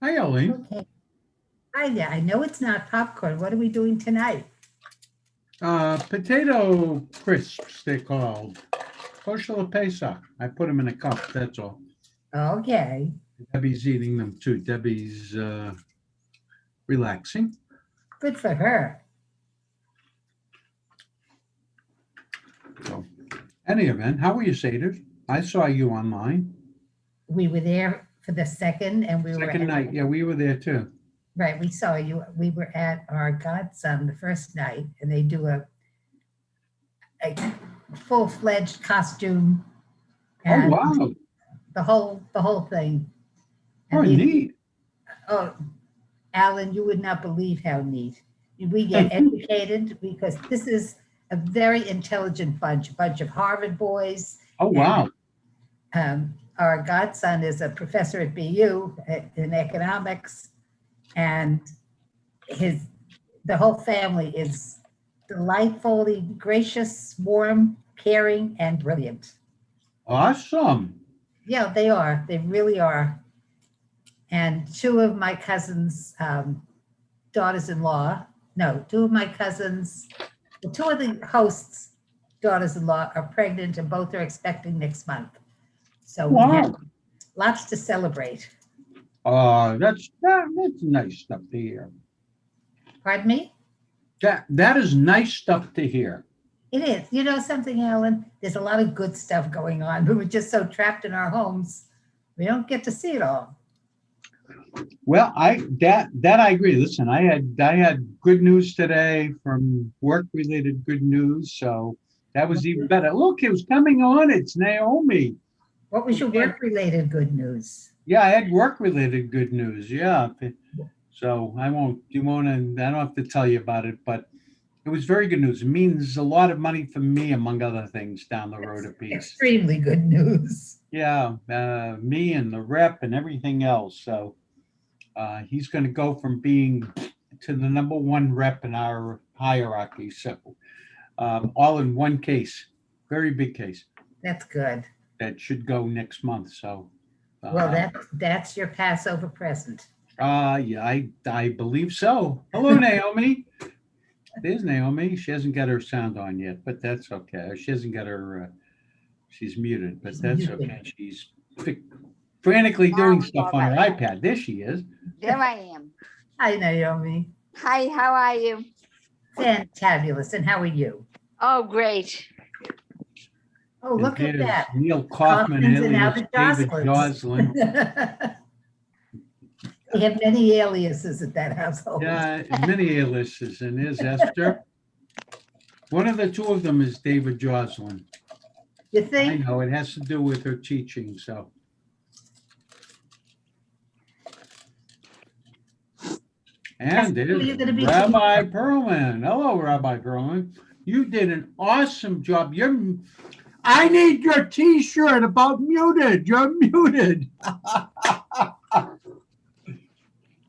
Hi, Ellen. Okay. Hi there. I know it's not popcorn. What are we doing tonight? Potato crisps, they're called. Kosher Pesach. I put them in a cup, that's all. Okay. Debbie's eating them too. Debbie's relaxing. Good for her. So, any event, how were you, Seder? I saw you online. We were there for the second and we were Second night, yeah, we were there too. right. We saw you. We were at our godson the first night and they do a full-fledged costume Oh, and wow. the whole thing. Oh, And they, neat. oh, Alan, you would not believe how neat. We get educated because this is a very intelligent bunch, a bunch of Harvard boys. Oh, And wow. our godson is a professor at BU in economics, and the whole family is delightfully gracious, warm, caring, and brilliant. Awesome. Yeah, they are. They really are. And two of my cousins' daughters-in-law, no, two of my cousins, the two of the hosts' daughters-in-law are pregnant and both are expecting next month. So we have Wow. lots to celebrate. That's nice stuff to hear. Pardon me? That is nice stuff to hear. It is. You know something, Alan? There's a lot of good stuff going on. We were just so trapped in our homes. We don't get to see it all. Well, that I agree. Listen, I had good news today from work related good news, so that was even better. Look, it was coming on. It's Naomi. What was your work-related good news? Yeah, I had work related good news. Yeah, so I won't. You won't. And I don't have to tell you about it, but it was very good news. It means a lot of money for me, among other things, down the road a piece. Extremely good news. Yeah, me and the rep and everything else. So he's going to go from being to the number one rep in our hierarchy. So all in one case, very big case That's good. that should go next month. So Well, that's your Passover present. yeah, I believe so. Hello, Naomi. There's Naomi. She hasn't got her sound on yet, but that's okay. She hasn't got her. She's muted, but that's okay. She's frantically doing stuff on her iPad. There she is. There I am. Hi, Naomi. Hi, how are you? Fantabulous. And how are you? Oh, great. Oh, look at There's that. Neil Kaufman, Kaufman's and alias David Jocelyn's. Joslin. We have many aliases at that household. Yeah, many aliases, and there's Esther. One of the two of them is David Joslin. You I think? know it has to do with her teaching, so. And Esther, who are you there's gonna be Rabbi Perlman. Hello, Rabbi Perlman. You did an awesome job. I need your T-shirt about muted. You're muted.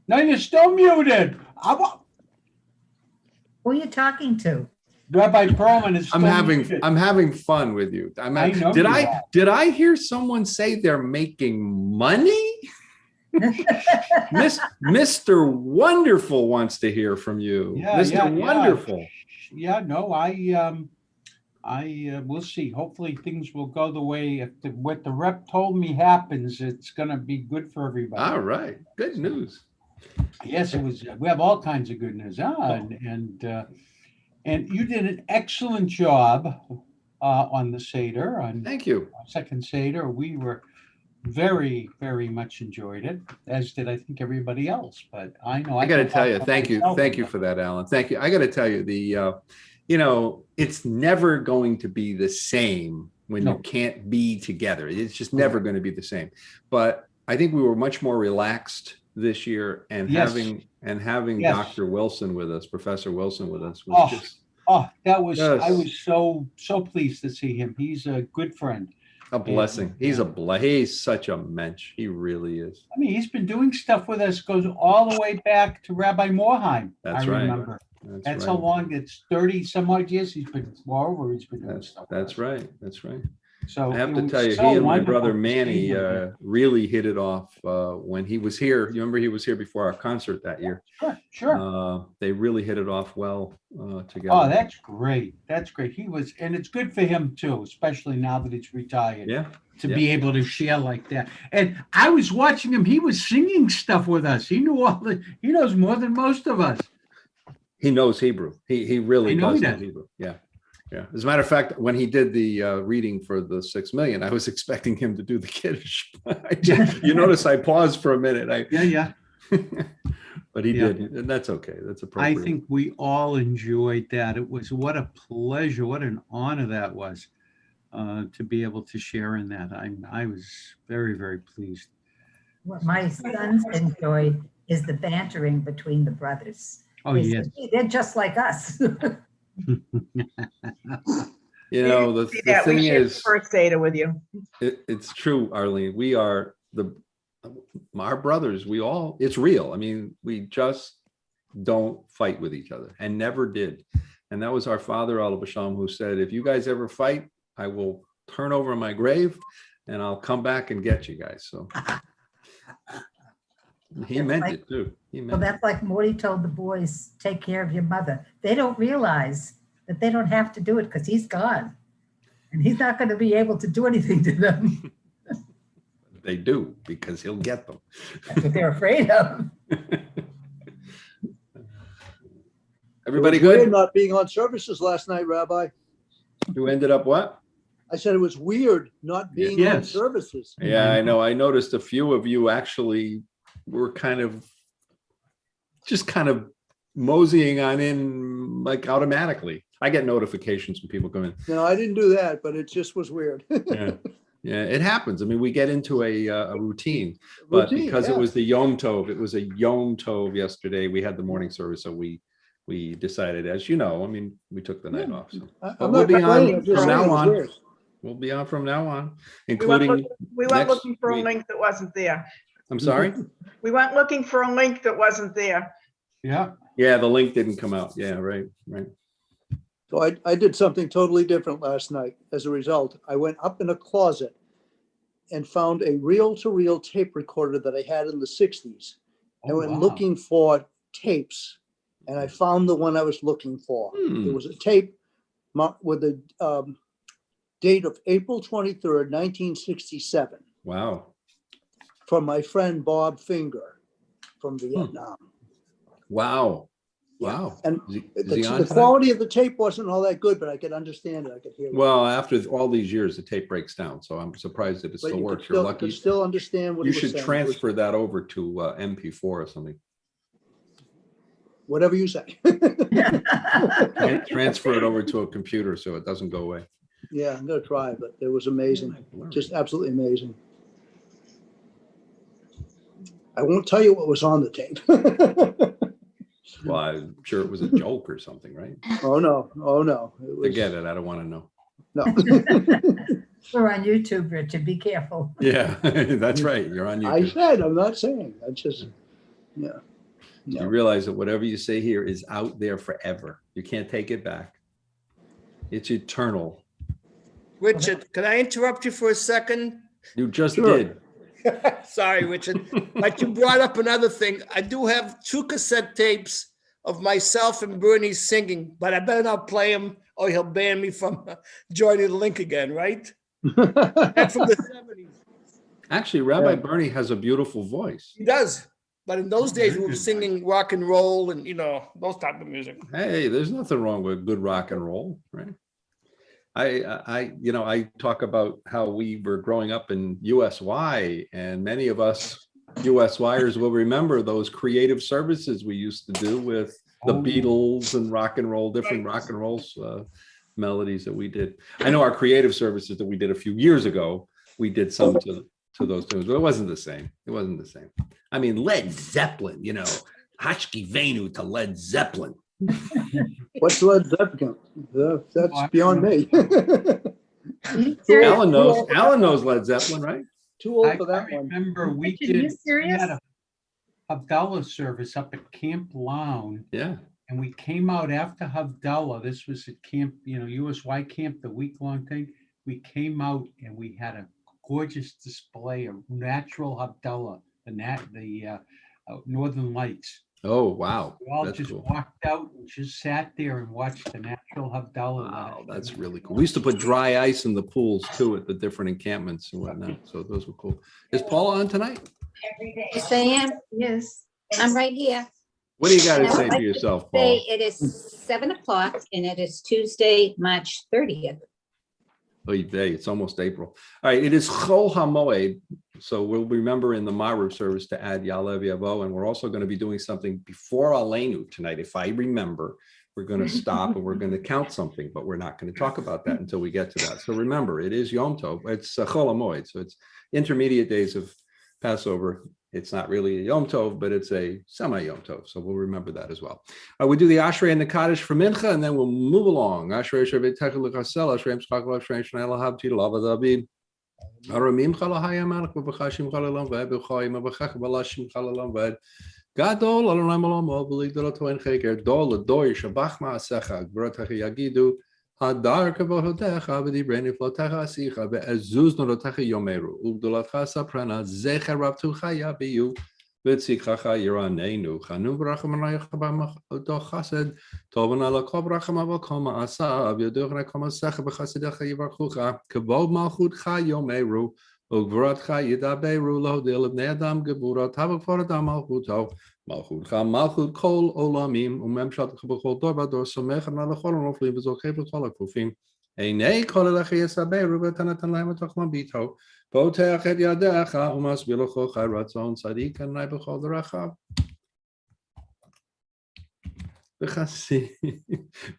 No, you're still muted. Who are you talking to? Rabbi Perlman is still muted. I'm having fun with you. I know did you I are. did I hear someone say they're making money? Mr. Wonderful wants to hear from you. Yeah, Mr. yeah, Wonderful. Yeah, no, I we'll see. Hopefully things will go the way what the rep told me happens. It's going to be good for everybody. All right. Good news. Yes, it was. We have all kinds of good news. And you did an excellent job on the Seder. Thank you. Second Seder. We were very, very much enjoyed it, as did I think everybody else. But I know I got to can tell talk you, for thank you. myself. Thank you for that, Alan. Thank you. I got to tell you, it's never going to be the same when No. you can't be together. It's just never going to be the same. But I think we were much more relaxed this year, and Yes. having Yes. Dr. Wilson with us, Professor Wilson with us was just That was, Yes. I was so pleased to see him. He's a good friend. a blessing. He's such a mensch. He really is. I mean, he's been doing stuff with us, goes all the way back to Rabbi Moorheim. That's I right. remember. That's right. how long, it's 30 some odd years he's been, moreover, he's been doing stuff. with That's us. right. That's right. So I have it to was tell you, so he and my wonderful brother to see Manny him again. really hit it off when he was here. You remember he was here before our concert that year. Sure. They really hit it off well together. Oh, that's great. That's great. He was, and it's good for him too, especially now that he's retired, Yeah. to be able to share like that. And I was watching him. He was singing stuff with us. He knows more than most of us. He knows Hebrew. He really I know does he know does. Hebrew. Yeah. Yeah. As a matter of fact, when he did the reading for the 6 million, I was expecting him to do the Kiddush. You notice I paused for a minute. Yeah. But he Yeah. did, and that's okay. That's I appropriate. think we all enjoyed that. It was what a pleasure, what an honor that was to be able to share in that. I was very, very pleased. What my sons enjoyed is the bantering between the brothers. Oh, They yes. said, "Hey, they're just like us." You know, the See that? We thing shared is, first data with you. it's true, Arlene. We are our brothers. It's real. I mean, we just don't fight with each other and never did. And that was our father, Al Basham, who said, if you guys ever fight, I will turn over my grave and I'll come back and get you guys. So he meant it too. He Well, meant it. that's like Morty told the boys, take care of your mother. They don't realize that they don't have to do it because he's gone. And he's not going to be able to do anything to them. They do, because he'll get them. That's what they're afraid of. Everybody It was weird good? not being on services last night, Rabbi. You ended up what? I said it was weird not being on Yes. services. Yeah, I know. I noticed a few of you actually were kind of moseying on in like automatically. I get notifications when people come in. No, I didn't do that, but it just was weird. Yeah, yeah, it happens. I mean, we get into a routine, but Routine, because yeah. it was the Yom Tov, it was a Yom Tov yesterday. We had the morning service, so we decided, as you know, I mean, we took the night off. So. I'm But not we'll be complaining, on I'm just from saying now it was on. weird. We'll be on from now on, We went, including we went next looking for a week. link that wasn't there. I'm sorry. We went looking for a link that wasn't there. Yeah. Yeah, the link didn't come out. Yeah, right. So I did something totally different last night. As a result, I went up in a closet and found a reel-to-reel tape recorder that I had in the 60s. I Oh, went wow. looking for tapes and I found the one I was looking for. It was a tape with the date of April 23rd, 1967, Wow. from my friend Bob Finger from Vietnam. Wow. Yeah. Wow. And Is he on the tonight? quality of the tape wasn't all that good, but I could understand it. I could hear it. Well, after all these years, the tape breaks down, so I'm surprised that it But still you works. could You're still, could lucky. still understand what You he was should saying. transfer that over to MP4 or something. Whatever you say. Transfer it over to a computer so it doesn't go away. Yeah, I'm gonna try, but it was amazing. Just absolutely amazing. I won't tell you what was on the tape. Well, I'm sure it was a joke or something, right? Oh, no. Oh, no. It was, Forget it. I don't want to know. No. We're on YouTube, Richard. Be careful. Yeah, that's right. You're on I YouTube. said, I'm not saying. I just, yeah. You No. realize that whatever you say here is out there forever. You can't take it back. It's eternal. Richard, can I interrupt you for a second? You just Sure. did. Sorry, Richard, but you brought up another thing. I do have 2 cassette tapes of myself and Bernie singing, but I better not play them or he'll ban me from joining the link again, right? That's from the 70s. Actually, Rabbi Yeah. Bernie has a beautiful voice. He does. But in those days, we were singing rock and roll and, those type of music. Hey, there's nothing wrong with good rock and roll, right? I talk about how we were growing up in USY, and many of us USYers will remember those creative services we used to do with the Oh. Beatles and rock and roll, different rock and rolls, melodies that we did. I know our creative services that we did a few years ago, we did some to those tunes, but it wasn't the same. It wasn't the same. I mean, Led Zeppelin, Hashki Venu to Led Zeppelin. What's Led Zeppelin? That's beyond me. Alan knows Led Zeppelin, right? Too old I for that one. remember we Richard, you we serious? had a Havdalah service up at Camp Lown, Yeah. and we came out after Havdalah. This was at camp, USY camp, the week-long thing. we came out and we had a gorgeous display of natural Havdalah, the Northern Lights. Oh, wow. We all That's just cool. walked out and just sat there and watched the natural Havdalah. Wow, that's really cool. We used to put dry ice in the pools too at the different encampments and whatnot. So those were cool. Is Paula on tonight? Yes, I am. Yes, I'm right here. What do you got to say for yourself, Paula? Say it is 7 o'clock and it is Tuesday, March 30th. Oy vey, it's almost April. All right, it is Chol HaMoed. So we'll remember in the Maariv service to add Ya'alev Yavo, and we're also going to be doing something before Aleinu tonight. If I remember, we're going to stop and we're going to count something, but we're not going to talk about that until we get to that. So remember, it is Yom Tov. It's Chol HaMoed, so it's intermediate days of Passover. It's not really a Yom Tov, but it's a semi-Yom Tov. So we'll remember that as well. We do the Ashrei and the Kaddish for Mincha, and then we'll move along. Ashrei Shabbat Techel L'Chasel, Ashrei Mshchak L'Ashrei Shnei L'Habti L'Avad Abid. Aramim Chalahaya Malach B'Bachashim Chalalam V'Ed B'Choyim B'Chach B'Lashim Chalalam V'Ed Gadol Alonai Malamol B'Lig Dolotoin Cheker Dol L'Doy Shabach Ma'asecha G'Brot Yagidu Hadar Kavohotecha V'Dibreni Flotecha Asicha Ve'ezuz Nolotecha Yomeru Ugdolatcha Saprana Zecher Rabtucha Yabiyu V'Tzikchacha Yiranenu Chanu V'Racham Anayach B'Do Chased Tovan Ala Kol Bracham Aval Kol Ma'asa V'Yoduch Rekom Asecha B'Chasedecha Yivarchucha Kavod Malchutcha Yomeru Ugvratcha Yidaberu Lohdil B'nei Adam Geburat Havakfor Adam Malchuto Malchutcha Malchut Kol Olamim Umemshatcha B'Chol Dor V'Dor Somechem Nalachol Noflim V'Zochev L'Chol HaKufim Einei Kol Elecha Yesaberu V'Tanatan Laim V'Tochlam Bito Poteach Et Yadecha Umasbir L'Chol Chai Ratzon Tzadik Anai B'Chol D'Rachav B'Chasi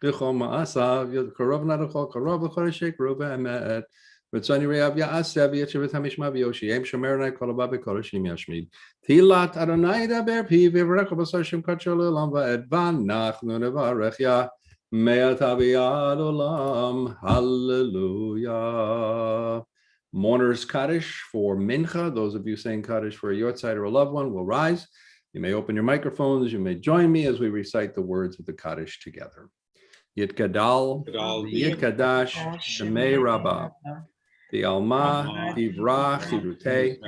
B'Chol Ma'asav Karov Nadachol Karov L'Chol Shek Ruva Emet V'Tzani Re'av Ya'asev Yetchevet HaMishma V'Yoshiyem Shomer Nai Kol Abba B'Kol Hashim Yashmid Tilat Adonai Daber Pi V'Vrech B'Sar Shem Kachol L'Olam V'Ed V'Anachnu Nevarech Ya Me'at Aviyad Olam Hallelujah. Mourner's Kaddish for Mincha. Those of you saying Kaddish for a Yortzeit or a loved one will rise. You may open your microphones. You may join me as we recite the words of the Kaddish together. Yitkadal, Yitkadash, Shemei Rabbah, the Alma, Divrach, Chirutei,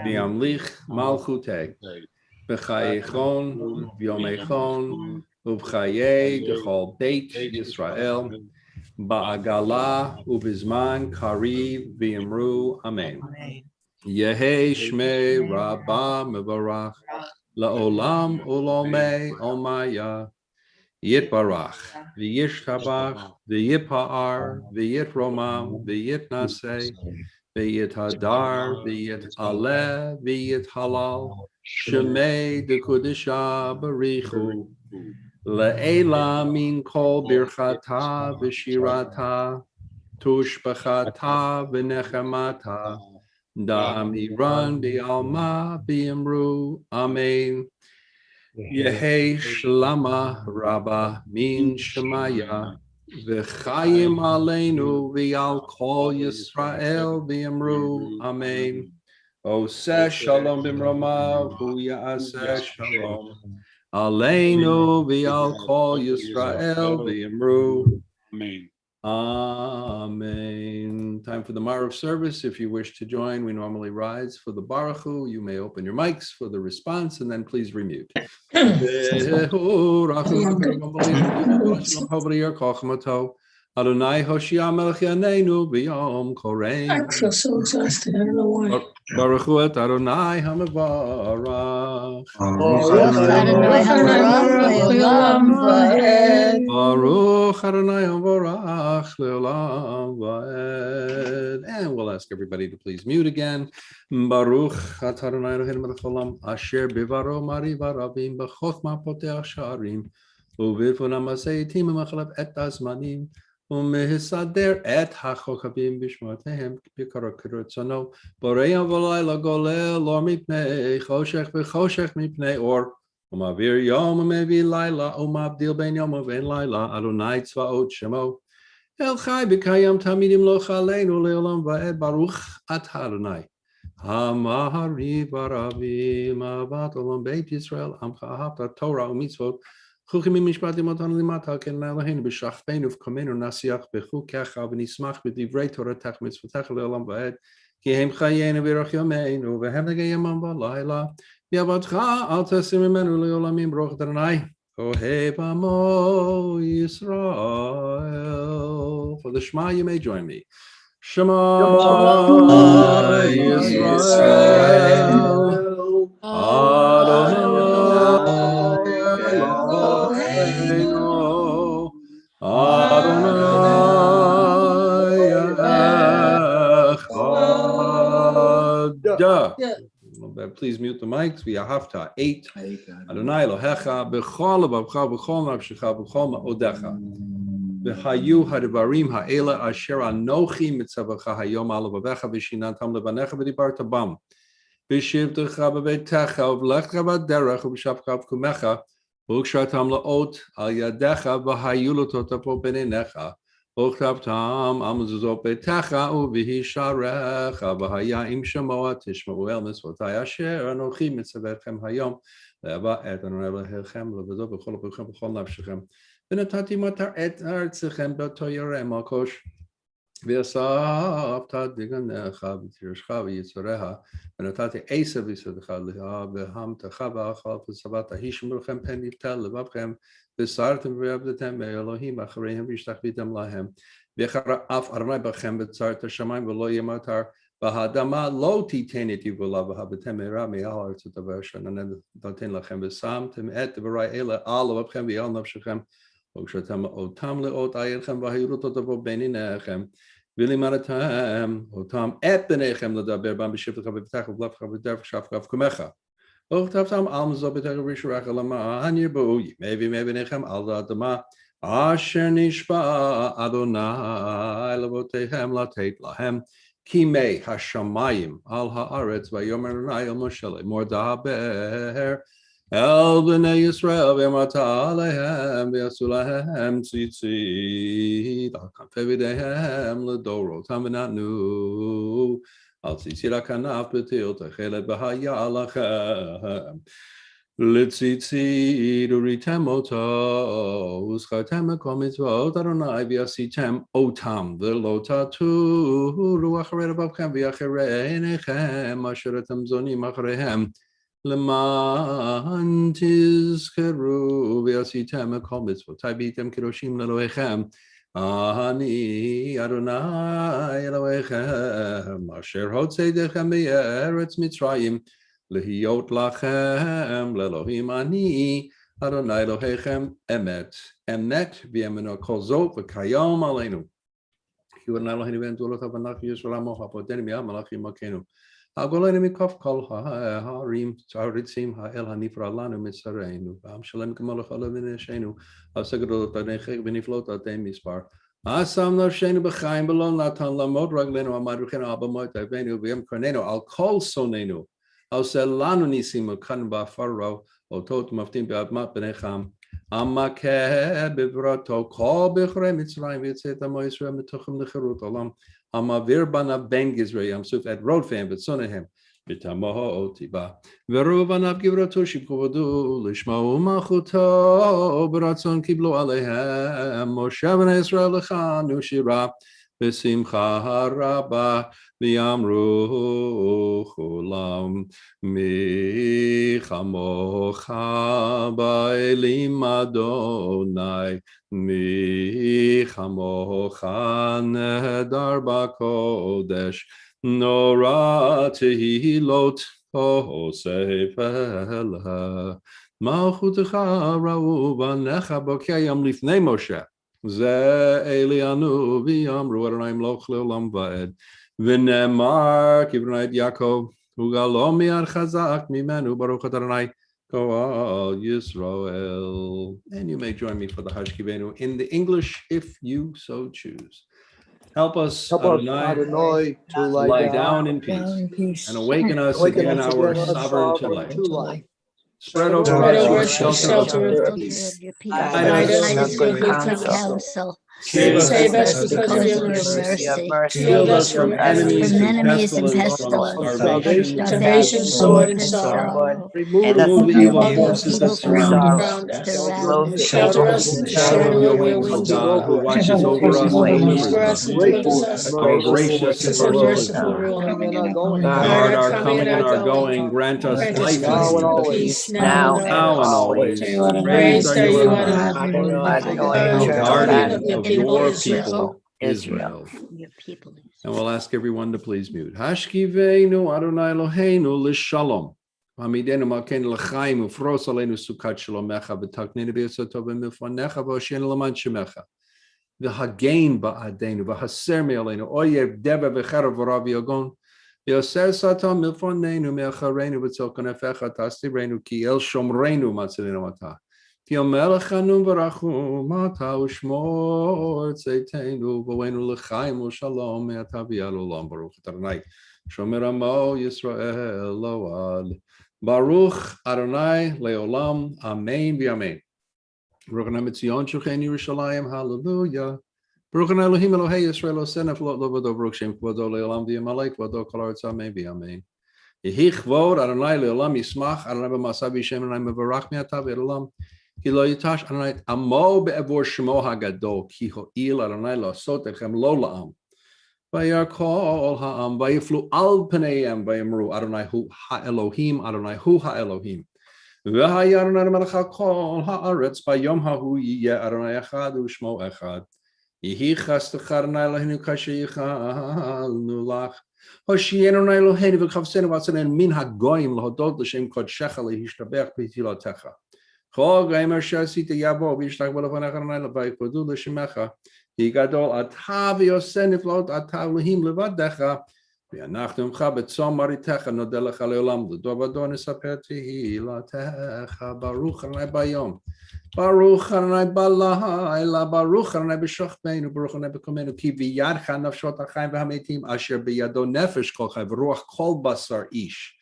the Amlich, Malchutei, B'chayechon, V'yomechon, Uvchaye, Dechol Beit Yisrael, Ba'agala, Ubizman, Kariv, V'yimru, Amen. Yehei Shmei Rabbah Mevarach, La'olam Olomei Omaya, Yitbarach, V'yishtabach, V'yipa'ar, V'yitromam, V'yitnaseh, V'yithadar, V'yit'aleh, V'yithalal, Shemei Dekudisha Barichu, Le'ela min kol birchata v'shirata, tushbachata v'nechemata, da'amiran bi'alma bi'imru, Amen. Yehei shlama rabba min shemaya, v'chayim aleinu v'yal kol Yisrael v'imru, Amen. Oseh shalom b'mromav, hu ya'aseh shalom. Aleinu v'yal kol Yisrael v'imru. Amen. Amen. Time for the Maariv service. If you wish to join, we normally rise for the Baruch Hu. You may open your mics for the response and then please remute. Adonai Hoshia Melech Yaneinu B'Yom Korein. I feel so exhausted. I don't know why. Baruch Hu et Adonai HaMevarach. Baruch Adonai HaMevarach Le'olam Va'ed. And we'll ask everybody to please mute again. Baruch Adonai Eloheinu Melech Haolam Asher Bivaro Mariva Rabim B'Chochma Poteach Sha'arim U'Birvuna Masei Yitim U'Machalab Et Azmanim U'Mehisader Et HaChochavim B'Shmotehem B'Karok Kirotzono Boreim V'Layla Golel Or Mipnei Choshech V'Choshech Mipnei Or U'Mavir Yom U'Mevi Laila U'Mavdil Ben Yom U'Vein Laila Adonai Tzvaot Shemo El Chai B'Kayam Tamidim Lo Chaleinu Le'olam Va'ed Baruch At Adonai Hamahari Baravim Avat Olam Beit Yisrael Amcha Ahavta Torah U'Mitzvot חוקים ממשפטים אותנו למטה, כן אלוהינו בשכבנו ובקומנו נשיח בחוקיך ונשמח בדברי תורתך ומצוותיך לעולם ועד, כי הם חיינו וירח ימינו והם נגע ימם ולילה, יעבדך אל תסיר ממנו לעולמים ברוך אדוני, אוהב עמו ישראל. For the Shema you may join me. Shema Yisrael, Adonai Eloheinu, Adonai Echad. Please mute the mics. We are Hafta 8. Adonai Elohecha b'chol levavecha b'chol nafshecha b'chol ma'odecha. V'hayu hadvarim ha'ela asher anochi mitzavacha hayom al levavecha v'shinantam levanecha v'dibarta bam. V'shivtecha b'beitecha v'lechtecha b'derech v'shavcha v'kumecha v'ukshartam la'ot al yadecha v'hayu l'totapo b'neinecha. Ochtabtam amazuzot betecha uvihisharecha v'haya im shamoa tishma'u el mitzvotai asher anochi mitzavetchem hayom le'ava et Adonai Elohechem le'vado b'chol apochem b'chol nafshechem v'natati matar et artzechem b'to yorem al-kosh v'yasavta diganecha v'tirashcha v'yitzoreha v'natati esav v'yisodecha leha v'hamtecha v'achal v'savata hishmurchem pen yiftel levavchem Besartem v'yavdetem Elohim achareihem v'yishtachvitem lahem v'chara af Adonai b'chem v'tzarta shamayim v'lo yematar v'hadama lo titen et yivola v'habetem me'ra me'al ha'artzot v'ashanan daten lachem v'samtem et v'rai ele al v'chem v'yal nafshechem v'kshatem otam le'ot ayelchem v'hayurotot avo b'ninechem v'limaratem otam et b'nechem l'daber bam b'shivtecha v'v'tach v'v'lavcha v'der v'shavcha v'kumecha Ochtabtam almzo b'tech v'rishuach alama hanirbo maybe nechem al adama asher nishba Adonai levotechem latet lahem kimei hashamayim al haaretz v'yomer Adonai el Moshe lemor daber el b'nei Yisrael v'yamata alehem v'yasu lahem tzitzit al kanfei v'dehem l'dorotam v'natnu Al tzitzi kanaf b'til techelet b'haya alachem L'tzitzit uritem oto uschartem ekol mitzvot Adonai v'yasitem otam v'lo tatu ruach hared abavchem v'yacharei enechem asher etem zonim achareihem leman tizkeru v'yasitem ekol mitzvotai v'yitem kidoshim le'Elohechem Ani Adonai Elohechem Asher hotzedechem me'eretz Mitzrayim lehiyot lachem le'Elohim Ani Adonai Elohechem emet v'yemeno kol zot v'kayom aleinu Ki Adonai Eloheinu v'endulotav v'nach Yisrael amocha podenim yam malachim makenu Agolenu mikof kol ha'arim tzaritzim ha'el hanifra lanu mitzareinu v'am shalem k'malach olav v'neshenu ha'segadolot v'nechek v'niflot atem mispar Asam nafshenu b'chaim b'lon natan lamod raglenu ha'madruchenu abamot avenu v'yem kornenu al kol sonenu ha'oseh lanu nisim u'kan ba'faro otot maftim be'admat b'necham Amakeh b'vrato kol b'chrei Mitzrayim v'yitzet amo Yisrael mitochem l'cherut olam Amavir banav ben Gizrei Yamsuf at Rodfam v'tzonehem v'tamaho otiba v'ruv banav givrato shibkovodu lishma'u machuto b'ratzon kiblu alehem Moshe v'nei Yisrael lechanu shira v'simcha haraba v'yamru chulam mi chamocha ba'elim Adonai Mi chamocha nehedar b'kodesh Nora tehilot hosef elha Malchutecha ra'u v'necha b'kayam lifnei Moshe Ze Elianu v'yamru Adonai imloch le'olam va'ed V'nemar kivnei Yaakov Ugalo mi'ad chazak mimenu baruch Adonai Koal Yisrael. And you may join me for the Hashkivenu in the English if you so choose. Help us, Adonai, to lie down in peace and awaken us again our sovereign to life. Spread over us your shelter of peace. Guide us in good counsel Save us because of your mercy. Shield us from enemies and pestilence, from starvation, sword, and sorrow. Remove the evil forces that surround us. Shelter us in the shadow of your O wings. God, who watches over us and delivers us. O gracious and merciful, guard our coming and our going. Grant us life and peace now and always. Praise are you, Adonai. O guardian of your people, Israel. And we'll ask everyone to please mute. Hashkiveinu Adonai Eloheinu l'shalom. Hamidenu malkeinu l'chaim ufros aleinu sukat shalomecha v'taknenu b'yosotov v'milfonecha v'oshen l'man shemecha v'hagein ba'adenu v'haser me'aleinu oyev deva v'cherav v'rav yagon v'yoser satan milfonenu me'acharenu v'tzolkonefecha tastirenu ki el shomrenu matzilenu matah ki el melech hanun v'rachum matah u'shmor tzeiteinu v'oenu l'chaim u'shalom me'ata v'yad olam baruch Adonai shomer amo Yisrael lo'ad Baruch Adonai Leolam, Amen v'Amen. Baruch Adonai Mitzion Shochen Yerushalayim, Hallelujah. Baruch Adonai Elohim Elohei Yisrael Osenef Lo Lovado Baruch Shem Kvodo Leolam v'Yamalek Kvodo Kol Haaretz Amen v'Amen. Yehi Kvod Adonai Leolam Yismach Adonai b'Masav Yishem Adonai Mevarach Me'ata v'Elam Ki Lo Yitash Adonai Amo be'Evor Shemo HaGadol Ki Ho'il Adonai La'asot Echem Lo La'am. Vayakol ha'am, vayiflu al pneihem, vayamru Adonai hu ha'Elohim, Adonai hu ha'Elohim. V'haya Adonai melech ha'kol ha'aretz, vayom ha'hu yiyeh Adonai echad u'shmo echad. Yehi chastecha Adonai Eloheinu kasher yichalnu lach. Hoshienu Adonai Eloheinu v'chavsenu v'atzalenu min ha'goyim l'hodot l'shem kodshecha lehishtabech b'tilotecha. Chol goyim asher asita yavo v'yishlach b'lefanecha Adonai v'yikvodu l'shemecha. Yigadol atav yoseniflot atav lehim levadecha v'yanachtumcha b'tzom maritecha nodelecha leolam l'dovadon esaper tehilatecha baruch Adonai bayom baruch Adonai balayla baruch Adonai b'shochbeinu baruch Adonai b'komenu ki v'yadcha nafshot ha'chaim v'hametim asher b'yado nefesh kol chai v'ruach kol basar ish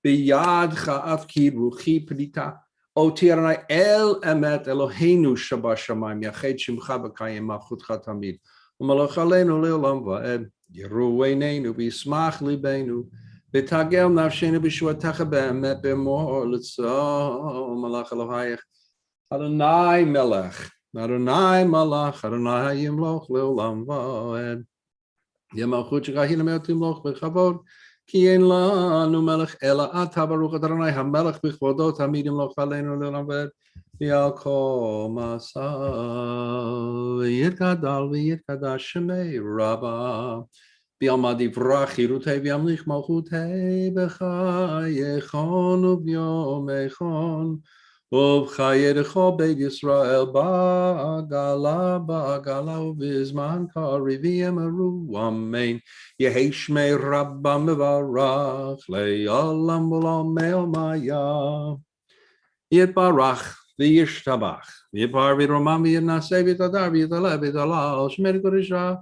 b'yadcha af ki ruchi p'dita O Adonai El Emet Eloheinu Shabbat Shamayim Yached Shimcha B'Kayim Malchutcha Tamid U'Malach Aleinu Le'olam Va'ed Yeru Einenu V'Yismach Libeinu V'Tagel Nafshenu B'Shuatecha Be'emet B'Mor L'Tzom Malach Elohayich Adonai Melech Adonai Malach Adonai Yimloch Le'olam Va'ed Yemalchut Shekah Hinamel Timloch B'Chavod Ki ein lanu melech ela ata baruch Adonai hamelech b'chvodo tamid yimloch aleinu le'olam v'ed v'al kol masav v'yitgadal v'yitgadash shemei rabba v'yalmad yivrach chirutei v'yamlich malchutei b'chayechon u'b'yomechon ובחייך בית ישראל בעגלה ובזמן קריב יאמרו אמן. יהי שמי רבא מברך לעולם ולעולמי עלמיא. יתברך וישתבח ויפאר וירומם ויתנשא ויתהדר ויתעלה ויתעלה שמי קדושה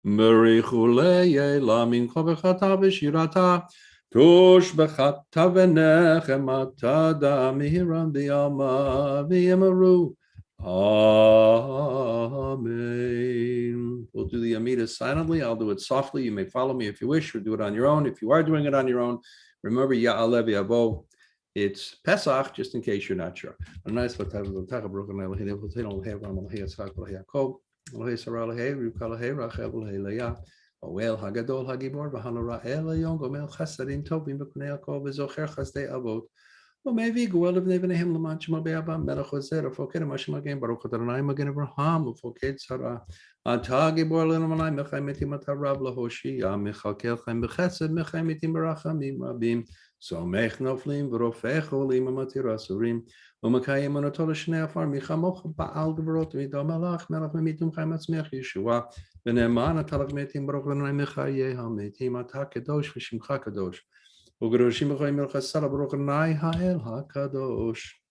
בריחו לעילם מן כל ברכתה ושירתה Tush b'chata v'nechemata da'amiram b'yalma v'yemaru. Amen. We'll do the Amida silently. I'll do it softly. You may follow me if you wish, or do it on your own. If you are doing it on your own, remember Ya'alev Yavo. It's Pesach, just in case you're not sure. Oel hagadol hagibor v'hanora el hayom gomel chasadim tovim b'pnei Yaakov v'zocher chasdei avot u'mevi guel v'nei v'nehem l'man shema be'abam melech ozer ufoked Hashem again baruch Adonai magen Avraham ufoked Sarah ata gibor lenu malay mechai mitim ata rav lahoshia mechalkel chaim b'chesed mechai mitim b'rachamim rabim somech noflim v'rofech olim amatir asurim u'makayim onotol shnei afar michamoch ba'al gvorot v'idam malach melech memitum chaim atzmech Yeshua ונאמן אתה לחמתים ברוך לנאי מחיי המתים אתה קדוש ושמך קדוש וקדושים בחיים מלך הסלע ברוך לנאי האל הקדוש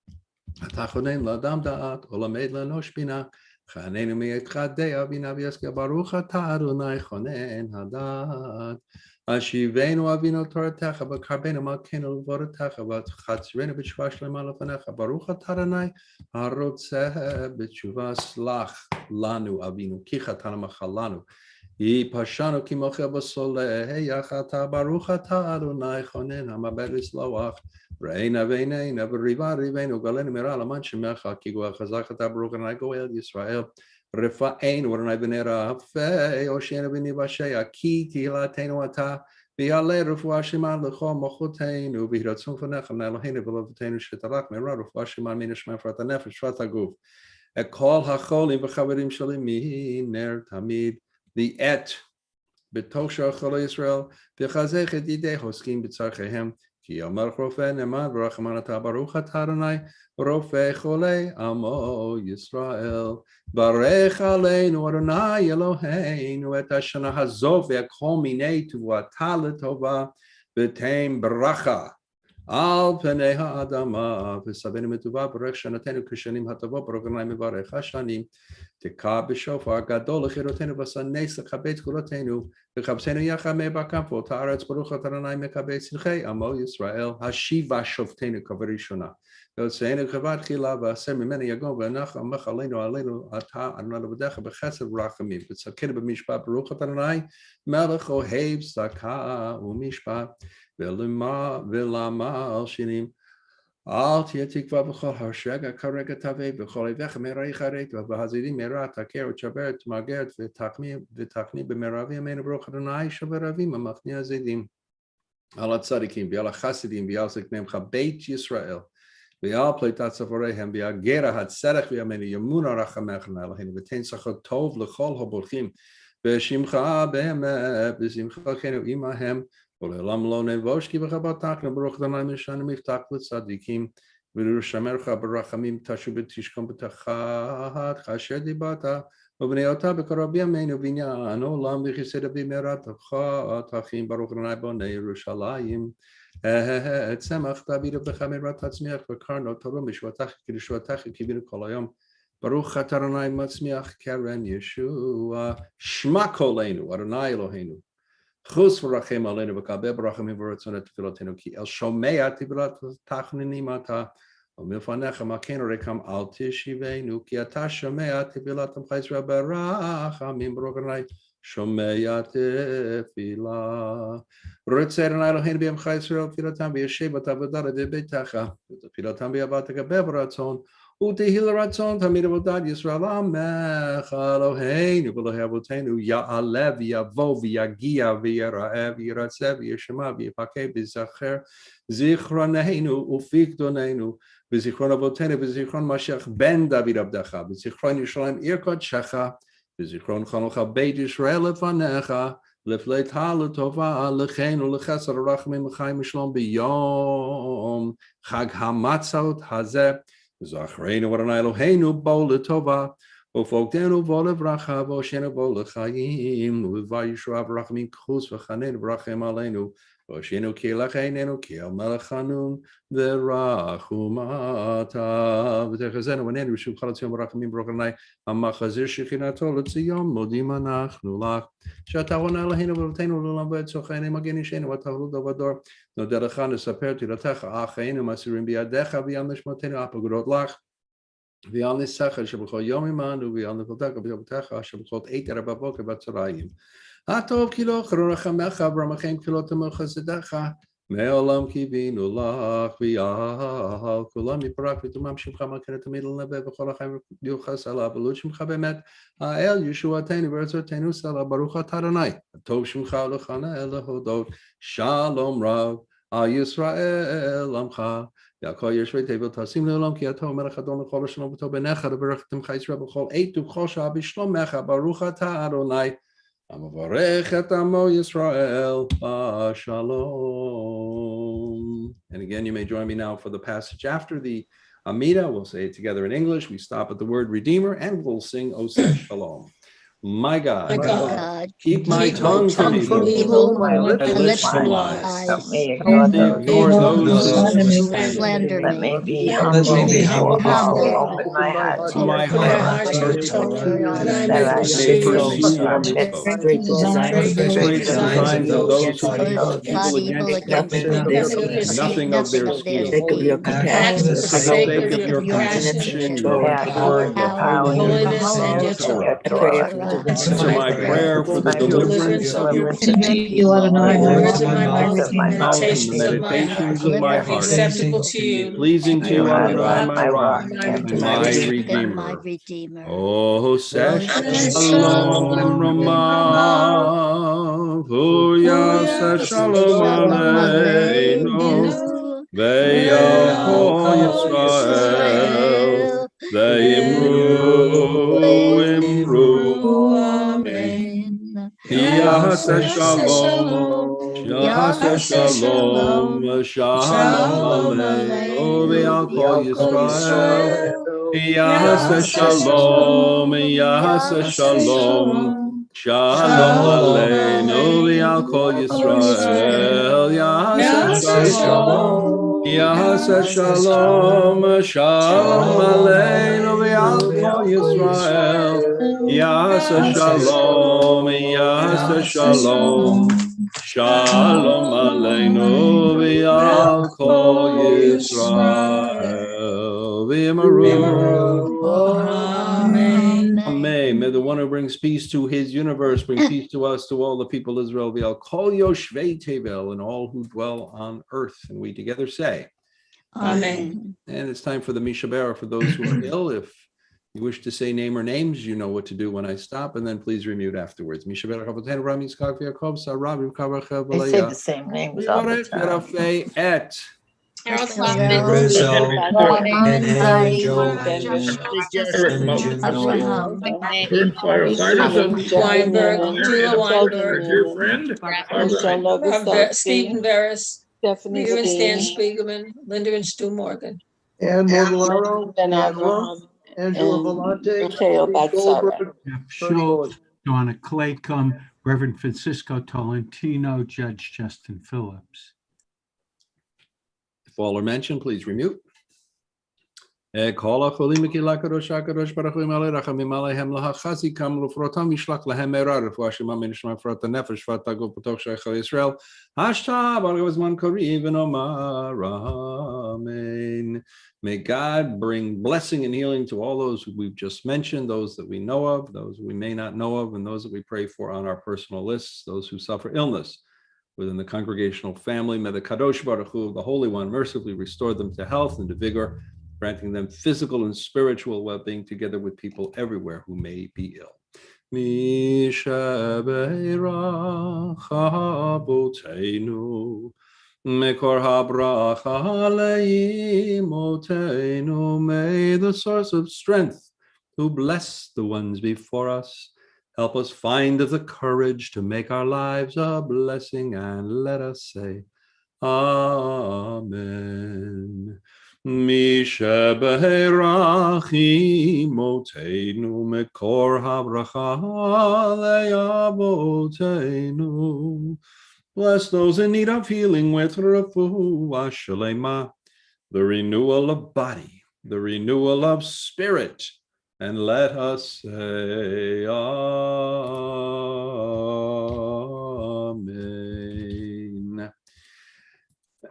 אתה חונן לאדם דעת ולמד לאנוש בינה חננו מיחדי אבינו ויסקי ברוך אתה אדוני חונן הדת. השיבנו אבינו תורתך וקרבנו מלכנו לבורתך וחצרנו בתשובה שלמה לפניך. ברוך אתה אדוני הרוצה בתשובה. סלח לנו אבינו כי חטאנו מחלנו. פשענו כי מוחה בסולח. אתה ברוך אתה אדוני חונן המרבה לסלוח. ראינה ועינינה וריבה ריבנו גלנו מרע למען שמך כי גואל חזק אתה ברוך אדוני גואל ישראל. רפאנו אדוני בני רפא הושיענו בנבשע כי תהילתנו אתה ויעלה רפואה שלמה לכל מוחותינו ויהי רצון לפניך אלוהינו ולאבותינו שתלך מהרה רפואה שלמה מנשמה פרט הנפש פרט הגוף. את כל החולים וחברים שלי מנר תמיד ואת בתוך שאר חולי ישראל וחזק את ידי העוסקים בצורכיהם. כי המלך רופא נאמן ורחמן אתה ברוך אתה אדוני רופא חולי עמו ישראל. ברך עלינו אדוני אלוהינו את השנה הזו וכל מיני תבואתה לטובה ותן ברכה על פני האדמה וסבנו מטובה ברך שנתנו כשנים הטובות ברוך אדוני מברך השנים. תקע בשופר גדול לחירותינו ועשה נס לכבד סגולותינו וחפשנו יחד בכנפות הארץ ברוך אתה אדוני מקבץ צדקי עמו ישראל. השיבה שופטינו כבראשונה והוציאנו כבוד תחילה והסר ממנו יגון ואנחנו עמך עלינו אתה אדוני לעבדיך בחסד ורחמים וצדקנו במשפט ברוך אתה אדוני מלך אוהב צדקה ומשפט ולמה על שינים. אל תהיה תקווה בכל הרשגה כרגע תווה בכל אויביך מהרה יחרט ובהזידים מהרה תעקר ותשבר תמגר ותכני במרבי ימינו ברוך אדוני שבר אבים המכניע זדים על הצדיקים ועל החסידים ועל זקניהם בית ישראל ועל פליטת צוואריהם ועל גר הצדק וימינו ימונה רחמך אלוהינו ותן שכר טוב לכל הבורחים בשמך באמת בשמחתנו עמהם ולעולם לא נבוש כי בך בטחנו ברוך אדוני משנה מבטח לצדיקים ולשמרך ברחמים תשוב ותשכון בתחת כאשר דיברת ובני אותה בקרוב ימינו בניין עולם וכיסא במהרה תחים ברוך אדוני בונה ירושלים. צמח דוד עבדך מהרה תצמיח וקרנו תרום בשבועתך כרשועתך קיווינו כל היום. ברוך אתה אדוני מצמיח קרן ישוע. שמע קולנו אדוני אלוהינו חוס ורחם עלינו וקבל ברחמים ורצון את תפילותינו כי אל שומע תפילת תחנונים אתה ומלפניך מכנו רקם אל תשיבנו כי אתה שומע תפילת עמך ישראל ברחמים ברוך אדוני שומע תפילה. רוצה אדוני אלוהינו בעמך ישראל תפילתם וישב את עבודה בביתך ותפילתם ביבא תקבל ברצון ותהי לרצון תמיד עבודת ישראל עמך אלוהינו ואלוהי אבותינו יעלה ויבוא ויגיע ויראה וירצה וישמע ויפקד ויזכר זיכרוננו ופיקדוננו וזיכרון אבותינו וזיכרון משיח בן דוד עבדך וזיכרון ירושלים עיר קודשך וזיכרון חנוך בית ישראל לפניך לפלטה לטובה לכן ולחסד ורחמים לחיים ושלום ביום חג המצות הזה. זכרנו אדוני אלוהינו בו לטובה ופוקדנו בו לברכה והושיענו בו לחיים ובא ישועה ורחמים חוס וחנן ורחם עלינו והושיענו כי לך עינינו כי אל מלך חנון ורחומתה ותחזינו עינינו ושובך לציון ברחמים ברוך אדוני המחזיר שכינתו לציון מודים אנחנו לך שאתה עונה אלוהינו ואבותינו לעולם ועד צורכנו מגן אישנו ואתה הולד דור ודור. נודה לך נספר תהילתך אך היינו מסירים בידיך ועל נשמתנו הפקודות לך ועל ניסך אשר בכל יום עמנו ועל נפלתך וביומתך אשר בכל עת ערב בבוקר בצהריים. הטוב כי לא אחרון רחמך ורחמכם כי לא תמר חסדך מעולם קיווינו לך ועל כולם יפרח ותומם שמך מלכנו תמיד לנבא וכל החיים יוחס עליו ולא שמך באמת האל ישועתנו ורצותנו סלע ברוך אתה אדוני הטוב שמך ולכנה להודות שלום רב על ישראל עמך יעקב יושבי תבל תשים לעולם כי אתה מלך אדון לכל השלום וטוב בעיניך לברך את עמך ישראל בכל עת ובכל שעה בשלומך ברוך אתה אדוני המברך את עמו ישראל shalom. And again, you may join me now for the passage after the Amida. We'll say it together in English. We stop at the word Redeemer and we'll sing O say Shalom. My God, My God, God, keep my keep tongue from evil, my and lips from lies. lies. Help me Help me ignore those who who slander Let me me. be Let me be humble. humble. Open my heart to my your open my heart heart to Torah, your to Torah, Torah, that I that may I may perceive perceive your mitzvot. Great desires great of Great those designs of those who plot evil against nothing me, of their nothing of their schemes. schemes. nothing of their schemes. Act for the For the sake sake of of your your compassion, compassion, your your power, power, your your power, holiness, and your Torah. Torah. Answer my prayer for the deliverance of your people, Let the words of my mouth, mouth of and my heart, meditations and the of my heart meditations of my be heart acceptable to you, pleasing to you, my Adonai, rock, my rock, my and redeemer. my And my redeemer. Redeemer. Oh, say Shalom, shalom, Ramav, oh, say shalom Shalom aleinu, Aleinu. ve'al kol Yisrael, ve'imru imru. Amen. Yaseh shalom, Yaseh Yaseh shalom, shalom. shalom Shalom aleinu, ve'al Aleinu. kol Yisrael. Yaseh Shalom. shalom, Yaseh Yaseh shalom, shalom. shalom Shalom aleinu, ve'al kol Yisrael. Yaseh shalom, Yaseh Yaseh shalom, shalom. shalom Shalom aleinu, ve'al kol Aleinu. Yisrael. Yaseh Yaseh shalom, shalom. Yaseh Yaseh shalom, shalom. shalom aleinu, ve'al kol Yisrael. V'yimaru. Amen. Amen. May the one who brings peace to his universe bring peace to us, to all the people of Israel. V'al kol yoshvei tevel, and all who dwell on earth. And we together say, Amen. and it's time for the Mishabera for those who are ill. If you wish to say name or names, you know what to do when I stop, and then please remute afterwards. Mishabera Chavoten Rami Yitzchak V'Yaakov Sarah Rivka Rachel They say V'Leah. the same names all the Yivaret time. V'Rafei Et. Rizzo, Abraham, Current firefighters of Weinberg, our Tula Weinberg, dear friend, Barbara. Stephen Barris, Peter and Stan Spiegelman, Linda and Stu Morgan. Ann Morgellaro, Angela Volante, Steve Goldberg, Jeff Bernie Schultz, Wilson. Donna Claycomb, Reverend Francisco Tolentino, Judge Justin Phillips. If all are mentioned, please remute. Kol ha'cholim b'kehila kadosh hakadosh baruch hu yimalei rachamim aleichem lahachazikam lufrotam yishlach lehem meirah refuah shema min nishma frot hanefesh frot haguf b'toch sheichel Yisrael hashta baruch hazman kariv v'nomar amen. May God bring blessing and healing to all those who we've just mentioned, those that we know of, those we may not know of, and those that we pray for on our personal lists, those who suffer illness within the congregational family. May the Kadosh Baruch Hu, the Holy One, mercifully restore them to health and to vigor, granting them physical and spiritual well-being together with people everywhere who may be ill. Mishabeirach Aboteinu, Mekor habracha leimotenu. May the source of strength, who bless the ones before us, help us find the courage to make our lives a blessing, and let us say, Amen. Mishabeirach imotenu, Mekor habracha leimotenu. Bless those in need of healing with refuah shalema, the renewal of body, the renewal of spirit, and let us say Amen.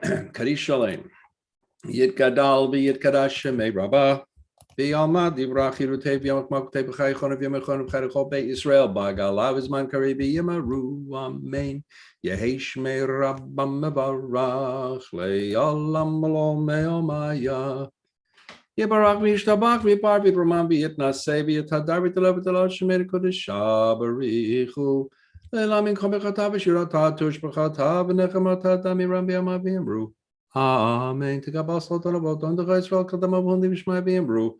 Kadish Shalem. Yitkadal v'yitkadash shemei Rabbah. V'yalmad divrach yirutev yamach maktev b'chaychonav yamachon b'chaychol Beit Yisrael b'agalav izman karev yimaru. Amen. Yehi shmei Rabbam mevarach le'olam lo me'omaya. Yebarach v'yishtabach v'yipar v'yitramam v'yitnaseh v'yitadar v'yitalav v'yitalav shemei kodesh barichu. Le'lam in komechatav v'shiratav tushbachatav v'nechamatav damiram v'yamav v'yamru. Amen. Tikabal Sultan of Don the Israel Kadam of Hundi Vishmai Bimbru.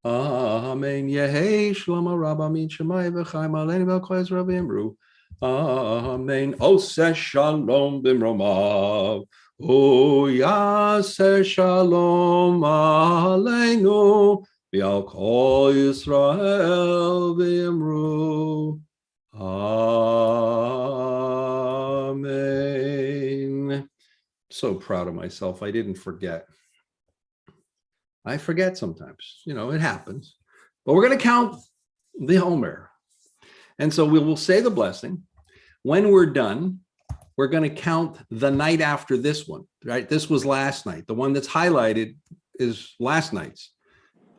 Amen. Yehi Shlama Rabba Min Shemai V'chaim Aleni V'Kol Yisrael Bimbru. Amen. Oseh Shalom Bimromav. O Yaseh Shalom Aleinu V'al kol Yisrael v'yamru Amen. So proud of myself. I didn't forget. I forget sometimes, it happens. But we're going to count the Omer. And so we will say the blessing. When we're done, we're going to count the night after this one, right? This was last night. The one that's highlighted is last night's.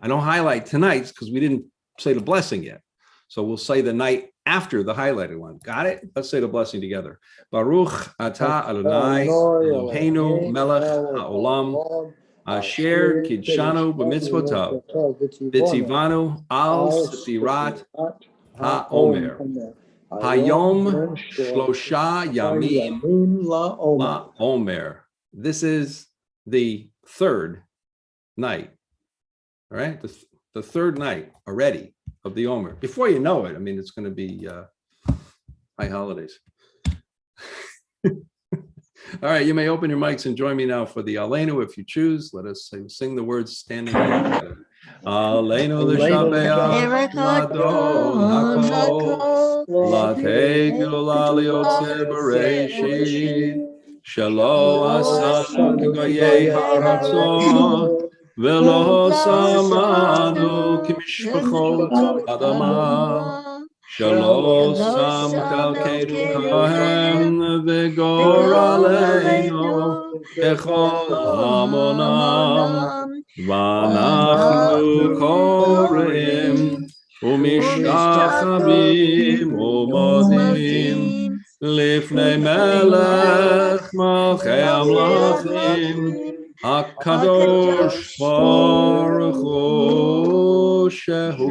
I don't highlight tonight's because we didn't say the blessing yet. So we'll say the night after the highlighted one. Got it? Let's say the blessing together. Baruch atah Adonai Eloheinu melech haolam asher kidshanu b'mitzvotav v'tzivanu al sefirat ha'omer hayom shlosha yamim la'omer. This is the third night. All right, the third night already of the Omer. Before you know it, I mean, it's going to be high holidays. All right, you may open your mics and join me now for the Aleinu if you choose. Let us sing the words standing together. Aleinu l'shabeach l'adon hakol l'tegelu l'aliotze b'reishit shelo asanu k'goyei haratzot Velo samanu kimishpachot adama Shalo sam kalkedu kahem Vigor aleinu Echol hamonam Vanachnu koreim Umishkachabim Umodim Lifnei melech Malchei amlachim HaKadosh Baruch Hu Shehu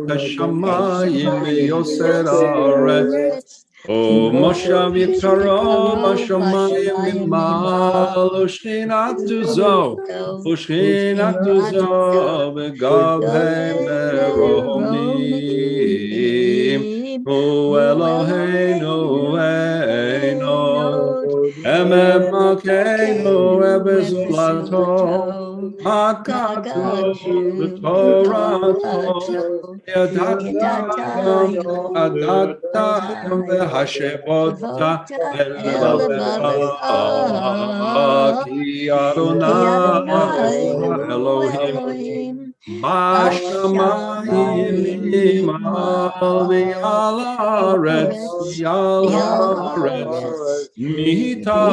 Hashamayim Yoser Haaretz Moshav Yitzharo Bashamayim Mimal Ushchinatu Zo V'Gavhei Meromim Hu Eloheinu Eino Emet Malkeinu Ebezulato HaKadosh V'Torato Yadatam V'Hashevota Ki Adonai Elohim Bashamayim Imal V'Al Haaretz Mitachah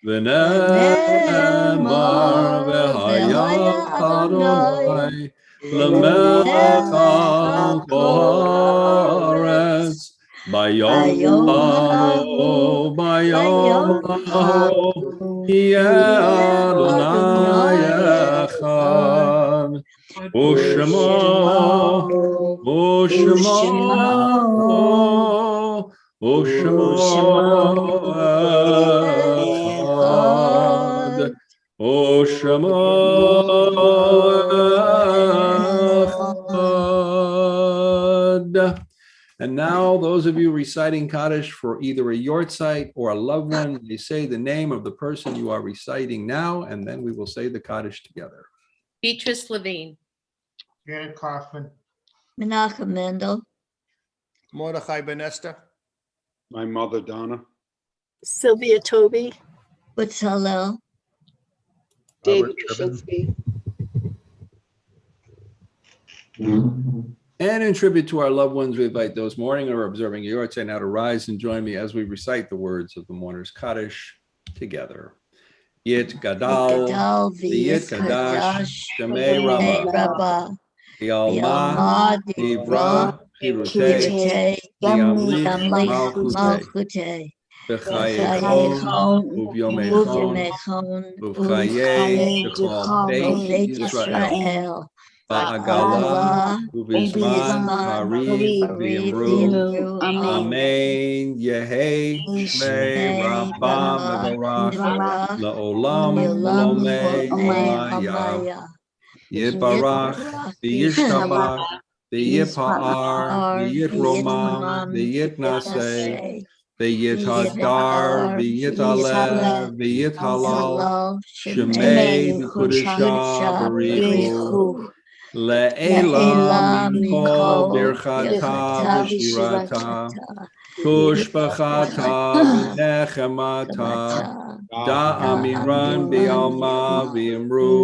V'nemar v'haya Adonai l'melech al kol haaretz bayom yeh Adonai echad u'shemo And now those of you reciting Kaddish for either a yortzeit or a loved one, they say the name of the person you are reciting now, and then we will say the Kaddish together. Beatrice Levine. Janet Kaufman. Menachem Mendel. Mordechai Ben Esther. My mother, Donna. Sylvia Toby. Butzalel. David Kaczynski. And in tribute to our loved ones, we invite those mourning or observing a yortzeit now to rise and join me as we recite the words of the mourner's Kaddish together. Yit Gadal, V'yit Kadash, Shemei Rabbah, V'yalma, V'yivra, Pirutei, V'yamlich Malchutei, V'chayechon, U'vyomechon, U'chayei Shechol Beit Yisrael. Ba'agala, Ubizman, Parid, V'imru, Amen, Yehei, Shmei, Rabba, Mevarach, La'olam, Lomei, Amaya, Yitbarach, V'yishtabach, V'yipa'ar, V'yitromam, V'yitnaseh, V'yithadar, V'yitalev, V'yithalal, Shemei, V'kudisha, B'richu, Le'ela mikol birchata v'shirata, tushbachata v'nechemata, da'amiran bi'alma v'imru,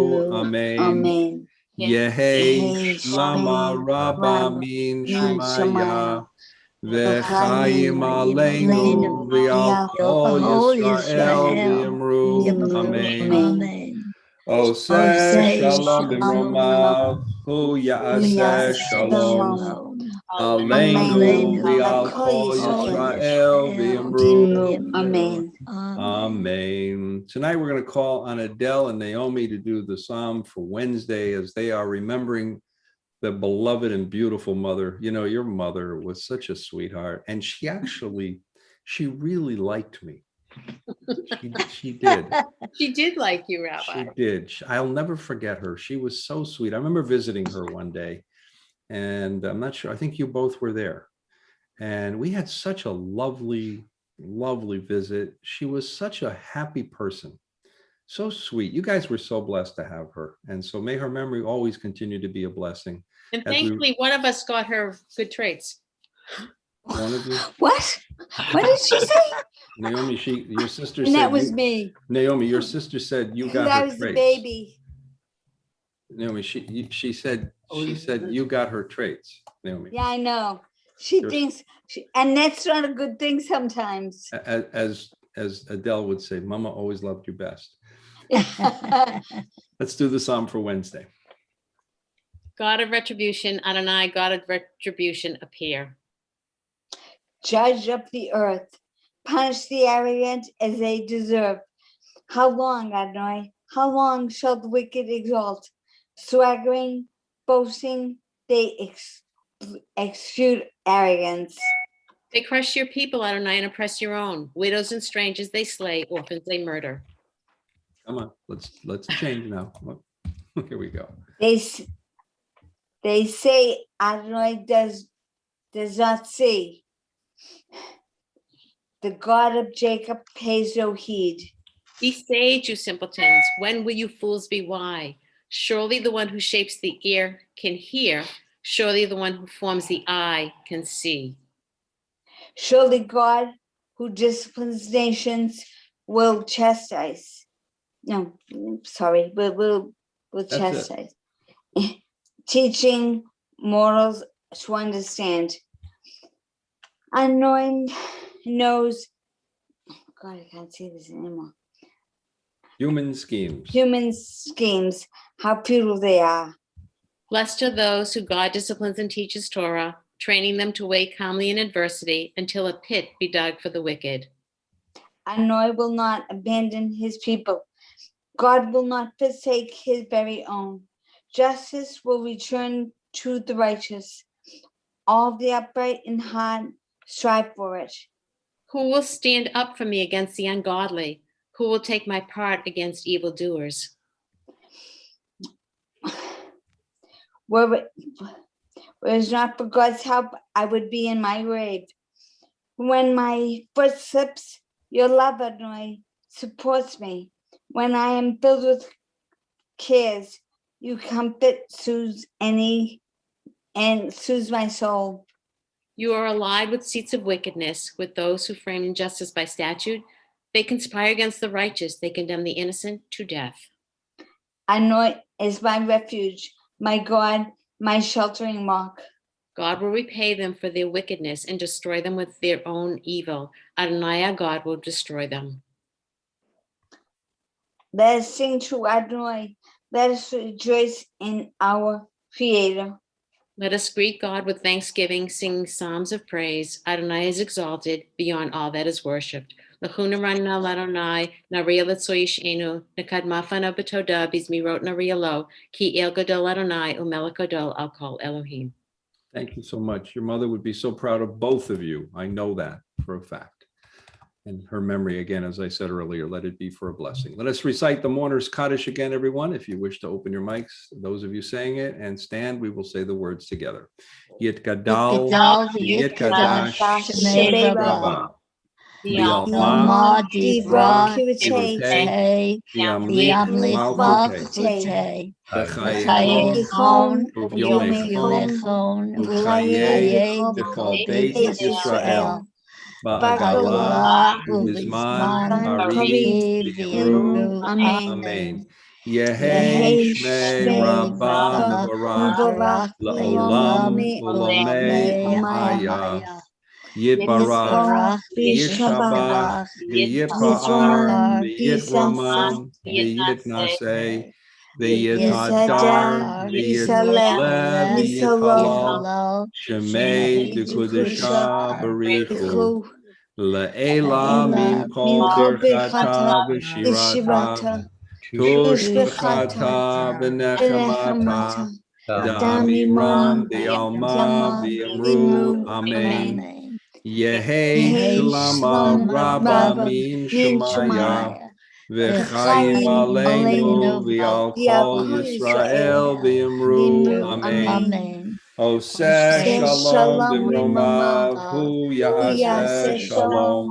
amen. Yehei shlama rabba min shemaya, v'chayim aleinu v'al kol Yisrael v'imru, amen. Oseh shalom b'mromav, hu ya'aseh shalom, aleinu v'al kol Yisrael v'imru, Amen. amen. Tonight we're going to call on Adele and Naomi to do the psalm for Wednesday as they are remembering the beloved and beautiful mother. You know, your mother was such a sweetheart, and she really liked me. She did. She did like you, Rabbi. She did. I'll never forget her. She was so sweet. I remember visiting her one day, and I'm not sure, I think you both were there. And we had such a lovely, lovely visit. She was such a happy person. So sweet. You guys were so blessed to have her. And so may her memory always continue to be a blessing. And thankfully, one of us got her good traits. One of you? What? What did she say? Naomi, your sister And said. that was me. Naomi, your sister said you got I her was the traits. baby. Naomi, she said you got her traits, Naomi. Yeah, I know. She thinks, and that's not a good thing sometimes. As Adele would say, Mama always loved you best. Let's do the psalm for Wednesday. God of retribution, Adonai, God of retribution, appear. Judge of the earth, punish the arrogant as they deserve. How long, Adonai? How long shall the wicked exalt? Swaggering, boasting, they exude arrogance. They crush your people, Adonai, and oppress your own. Widows and strangers they slay, orphans they murder. Come on, let's change now. Here we go. They say Adonai does not see. The God of Jacob pays no heed. Be sage, you simpletons. When will you fools be wise? Surely the one who shapes the ear can hear. Surely the one who forms the eye can see. Surely God who disciplines nations will chastise. No, sorry, will chastise. Teaching mortals to understand. Unknowing knows, God, I can't see this anymore. Human schemes, how futile they are. Blessed are those who God disciplines and teaches Torah, training them to wait calmly in adversity until a pit be dug for the wicked. Adonai will not abandon his people. God will not forsake his very own. Justice will return to the righteous. All the upright in heart strive for it. Who will stand up for me against the ungodly? Who will take my part against evildoers? Were it not for God's help, I would be in my grave. When my foot slips, your love, Adonai, supports me. When I am filled with cares, you comfort, soothe my soul. You are allied with seats of wickedness, with those who frame injustice by statute. They conspire against the righteous. They condemn the innocent to death. Adonai is my refuge, my God, my sheltering rock. God will repay them for their wickedness and destroy them with their own evil. Adonai, our God, will destroy them. Let us sing to Adonai. Let us rejoice in our Creator. Let us greet God with thanksgiving, sing psalms of praise. Adonai is exalted beyond all that is worshipped. L'chuna ranna ladonai, naria letsoyish enu, nekad mafana betoda, bizmirot naria lo, ki el gadol Adonai, umelakodol al kol Elohim. Thank you so much. Your mother would be so proud of both of you. I know that for a fact. And her memory, again, as I said earlier, let it be for a blessing. Let us recite the mourner's Kaddish again, everyone. If you wish to open your mics, those of you saying it, and stand, we will say the words together. Yitgadal, Yitkadash, Shemei Rabba. Yoma Divra Kivite, Yamli Malchute, B'chayei Chon, Uvyomechon, Yomechon, Uchaye B'chol Beit Yisrael, Ba'agala Ubizman Pari V'Yimru. Amen. Yehi Shmei Rabba Mubarak La'olam Ulamei Haya. Yitbarach, Yishabach, V'yitpa'ar, V'yitramam, V'yitnaseh, V'yitadar, V'yitaleh, V'yithalal, Shemei D'Kudesha Barichu, La'ela Min Kol Birchata V'Shirata, Tushbechata V'Nechamata, Da'amiram V'Alma V'Yamru. Amen. Yehi Shlama Rabba Min Shemaya V'chayim Aleinu V'al Kol Yisrael V'yimru. Amen. Oseh Shalom B'romav Hu Ya'aseh Shalom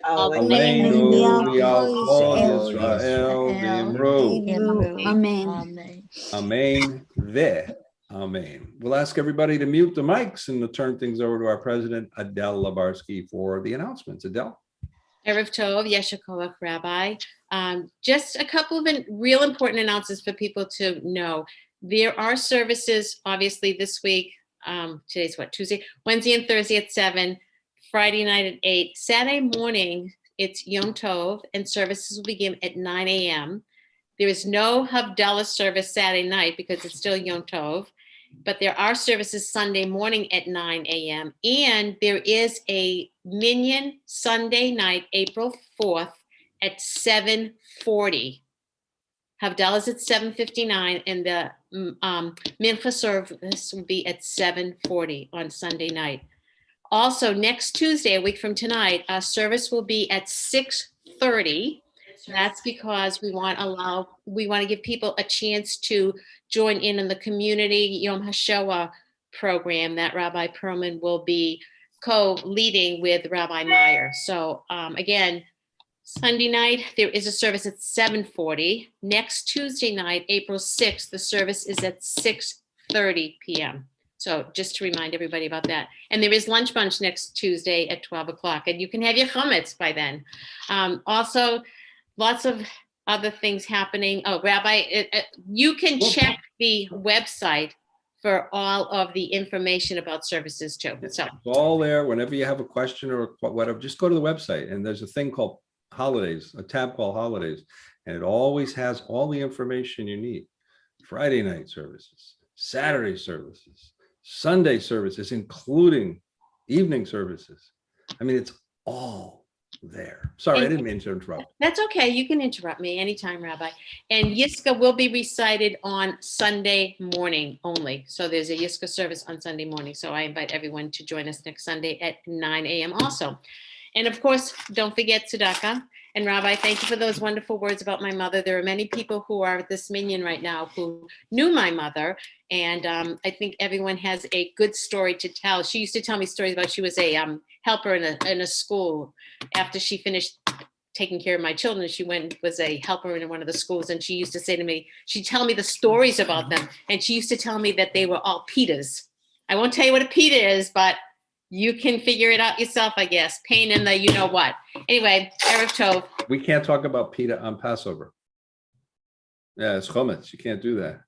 Aleinu V'al Kol Yisrael V'yimru. Amen. Amen. Amen. We'll ask everybody to mute the mics and to turn things over to our president, Adele Labarsky, for the announcements. Adele. Erev Tov, Yeshakolach, Rabbi. Just a couple of real important announcements for people to know. There are services, obviously, this week. Today's what, Tuesday? Wednesday and Thursday at 7, Friday night at 8. Saturday morning, it's Yom Tov, and services will begin at 9 a.m. There is no Havdalah service Saturday night because it's still Yom Tov, but there are services Sunday morning at 9 a.m. And there is a Minyan Sunday night, April 4th at 7:40. Havdalah is at 7:59, and the Mincha service will be at 7:40 on Sunday night. Also, next Tuesday, a week from tonight, our service will be at 6:30. That's because we want to give people a chance to join in the community Yom HaShoah program that Rabbi Perlman will be co-leading with Rabbi Meyer. So again, Sunday night, there is a service at 7:40. Next Tuesday night, April 6th, the service is at 6:30 p.m. So just to remind everybody about that. And there is lunch bunch next Tuesday at 12 o'clock, and you can have your chametz by then. Also, lots of other things happening. Oh, Rabbi, you can check the website for all of the information about services too. So It's all there. Whenever you have a question or whatever, just go to the website, and there's a thing called holidays, a tab called holidays, and it always has all the information you need. Friday night services, Saturday services, Sunday services, including evening services. I mean, it's all there. Sorry, I didn't mean to interrupt. that's okay. You can interrupt me anytime, Rabbi. And Yiska will be recited on Sunday morning only. So there's a Yiska service on Sunday morning. So I invite everyone to join us next Sunday at 9 a.m. also. And of course, don't forget tzedakah. And Rabbi, thank you for those wonderful words about my mother. There are many people who are at this minyan right now who knew my mother. And I think everyone has a good story to tell. She used to tell me stories about she was a helper in a school. After she finished taking care of my children, she was a helper in one of the schools. And she used to say to me, she'd tell me the stories about them. And she used to tell me that they were all pitas. I won't tell you what a pita is, but you can figure it out yourself, I guess. Pain in the you know what. Anyway, Erev Tov. We can't talk about pita on Passover. Yeah, it's chometz. You can't do that.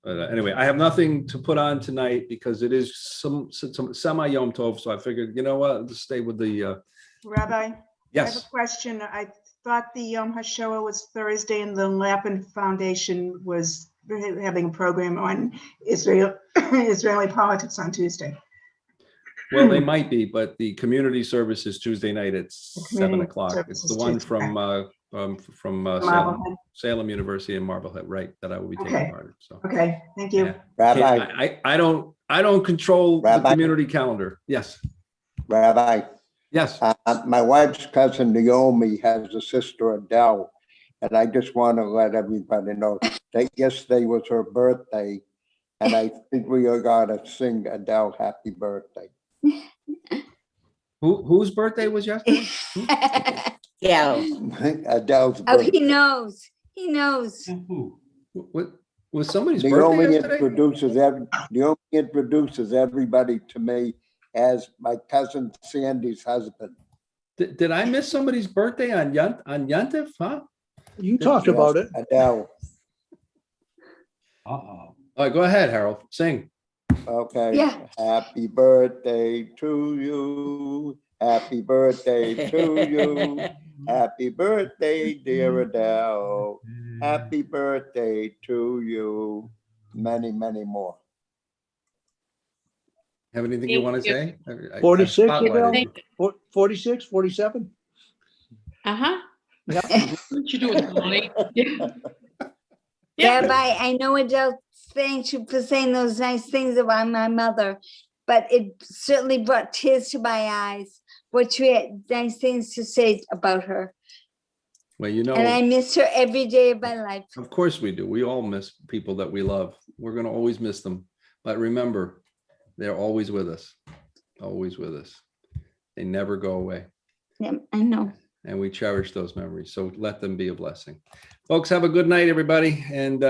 But anyway, I have nothing to put on tonight because it is some semi Yom Tov. So I figured, you know what, I'll just stay with the. Rabbi, I Yes. have a question. I thought the Yom HaShoah was Thursday and the Lapin Foundation was having a program on Israeli politics on Tuesday. Well, they might be, but the community service is Tuesday night at 7 community o'clock. service It's is the one Tuesday, from Marblehead. Salem University in Marblehead, right? That I will be taking Okay. part of. So Okay, thank you. yeah. Rabbi, I don't control the Rabbi. community calendar. Yes, Rabbi, yes. my wife's cousin Naomi has a sister Adele, and I just want to let everybody know that yesterday was her birthday, and I think we are gonna sing Adele happy birthday. Whose birthday was yesterday? Yeah. Adele's Oh, he birthday. knows. He knows. What was somebody's Naomi birthday yesterday? Naomi introduces everybody to me as my cousin Sandy's husband. Did I miss somebody's birthday on Yontif? Huh? You talked about it. Adele. Uh-oh. All right, go ahead, Harold. Sing. Okay. Yeah. Happy birthday to you. Happy birthday to you. Happy birthday, dear Adele. Happy birthday to you. Many, many more. Have anything you want to say? 46, spotlighted you. 46, 47? Uh-huh. Yeah. What you doing, Molly? Rabbi, I know Adele thanks you for saying those nice things about my mother, but it certainly brought tears to my eyes. What you had nice things to say about her. Well, you know, And I miss her every day of my life. of course we do. We all miss people that we love. We're going to always miss them. But remember, they're always with us. Always with us. They never go away. Yeah, I know. And we cherish those memories. So let them be a blessing. Folks, have a good night, everybody. And